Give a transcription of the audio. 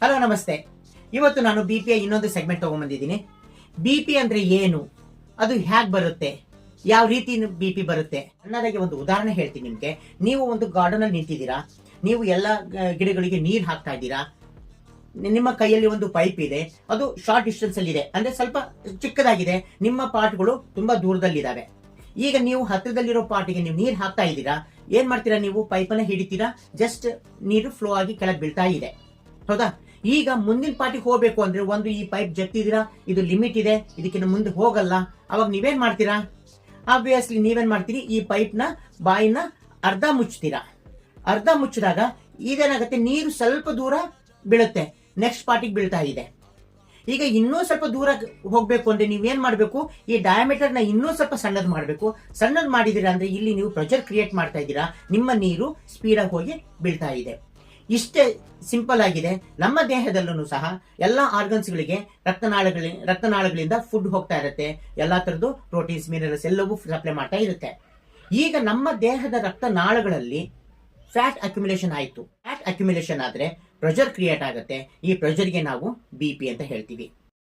Hello ನಮಸ್ತೆ. ಇವತ್ತು ನಾನು ಬಿಪಿಯ ಇನ್ನೊಂದು ಸೆಗ್ಮೆಂಟ್ ತಗೊಂಡ್ಬಂದಿದ್ದೀನಿ. ಬಿಪಿ ಅಂದ್ರೆ ಏನು, ಅದು ಹೇಗೆ ಬರುತ್ತೆ, ಯಾವ ರೀತಿ ಬಿಪಿ ಬರುತ್ತೆ ಅನ್ನೋದಾಗಿ ಒಂದು ಉದಾಹರಣೆ ಹೇಳ್ತೀನಿ ನಿಮ್ಗೆ. ನೀವು ಒಂದು ಗಾರ್ಡನ್ ಅಲ್ಲಿ ನಿಂತಿದ್ದೀರಾ, ನೀವು ಎಲ್ಲ ಗಿಡಗಳಿಗೆ ನೀರು ಹಾಕ್ತಾ ಇದ್ದೀರಾ. ನಿಮ್ಮ ಕೈಯಲ್ಲಿ ಒಂದು ಪೈಪ್ ಇದೆ, ಅದು ಶಾರ್ಟ್ ಡಿಸ್ಟೆನ್ಸ್ ಅಲ್ಲಿ ಇದೆ, ಅಂದ್ರೆ ಸ್ವಲ್ಪ ಚಿಕ್ಕದಾಗಿದೆ. ನಿಮ್ಮ ಪಾಟ್ಗಳು ತುಂಬಾ ದೂರದಲ್ಲಿದ್ದಾವೆ. ಈಗ ನೀವು ಹತ್ತಿರದಲ್ಲಿರೋ ಪಾಟಿಗೆ ನೀವು ನೀರು ಹಾಕ್ತಾ ಇದ್ದೀರಾ. ಏನ್ ಮಾಡ್ತೀರಾ, ನೀವು ಪೈಪನ್ನ ಹಿಡಿತೀರಾ, ಜಸ್ಟ್ ನೀರು ಫ್ಲೋ ಆಗಿ ಕೆಳಗೆ ಬೀಳ್ತಾ ಇದೆ, ಹೌದಾ? ಈಗ ಮುಂದಿನ ಪಾರ್ಟಿಗೆ ಹೋಗ್ಬೇಕು ಅಂದ್ರೆ ಒಂದು ಈ ಪೈಪ್ ಜಗ್ತಿದ್ದೀರಾ, ಇದು ಲಿಮಿಟ್ ಇದೆ, ಇದಕ್ಕಿಂತ ಮುಂದೆ ಹೋಗಲ್ಲ. ಅವಾಗ ನೀವೇನ್ ಮಾಡ್ತೀರಾ, ಆಬ್ವಿಯಸ್ಲಿ ನೀವೇನ್ ಮಾಡ್ತೀರಿ, ಈ ಪೈಪ್ ನ ಬಾಯಿನ ಅರ್ಧ ಮುಚ್ತೀರಾ. ಅರ್ಧ ಮುಚ್ಚಿದಾಗ ಇದೇನಾಗುತ್ತೆ, ನೀರು ಸ್ವಲ್ಪ ದೂರ ಬೀಳುತ್ತೆ, ನೆಕ್ಸ್ಟ್ ಪಾರ್ಟಿಗೆ ಬೀಳ್ತಾ ಇದೆ. ಈಗ ಇನ್ನೂ ಸ್ವಲ್ಪ ದೂರ ಹೋಗ್ಬೇಕು ಅಂದ್ರೆ ನೀವೇನ್ ಮಾಡ್ಬೇಕು, ಈ ಡಯಾಮೀಟರ್ ನ ಇನ್ನೂ ಸ್ವಲ್ಪ ಸಣ್ಣದ್ ಮಾಡ್ಬೇಕು. ಸಣ್ಣದ್ ಮಾಡಿದೀರಾ ಅಂದ್ರೆ ಇಲ್ಲಿ ನೀವು ಪ್ರೆಷರ್ ಕ್ರಿಯೇಟ್ ಮಾಡ್ತಾ ಇದ್ದೀರಾ, ನಿಮ್ಮ ನೀರು ಸ್ಪೀಡ್ ಆಗಿ ಹೋಗಿ ಬೀಳ್ತಾ ಇದೆ. ಇಷ್ಟೇ ಸಿಂಪಲ್ ಆಗಿದೆ. ನಮ್ಮ ದೇಹದಲ್ಲೂ ಸಹ ಎಲ್ಲಾ ಆರ್ಗನ್ಸ್ಗಳಿಗೆ ರಕ್ತನಾಳಗಳಿಂದ ಫುಡ್ ಹೋಗ್ತಾ ಇರುತ್ತೆ. ಎಲ್ಲಾ ತರದ್ದು ಪ್ರೋಟೀನ್ಸ್, ಮಿನರಲ್ಸ್ ಎಲ್ಲವೂ ಸಪ್ಲೈ ಮಾಡ್ತಾ ಇರುತ್ತೆ. ಈಗ ನಮ್ಮ ದೇಹದ ರಕ್ತನಾಳಗಳಲ್ಲಿ ಫ್ಯಾಟ್ ಅಕ್ಯುಮುಲೇಷನ್ ಆಯ್ತು. ಫ್ಯಾಟ್ ಅಕ್ಯುಮುಲೇಷನ್ ಆದ್ರೆ ಪ್ರೆಷರ್ ಕ್ರಿಯೇಟ್ ಆಗುತ್ತೆ. ಈ ಪ್ರೆಷರ್ಗೆ ನಾವು ಬಿಪಿ ಅಂತ ಹೇಳ್ತೀವಿ.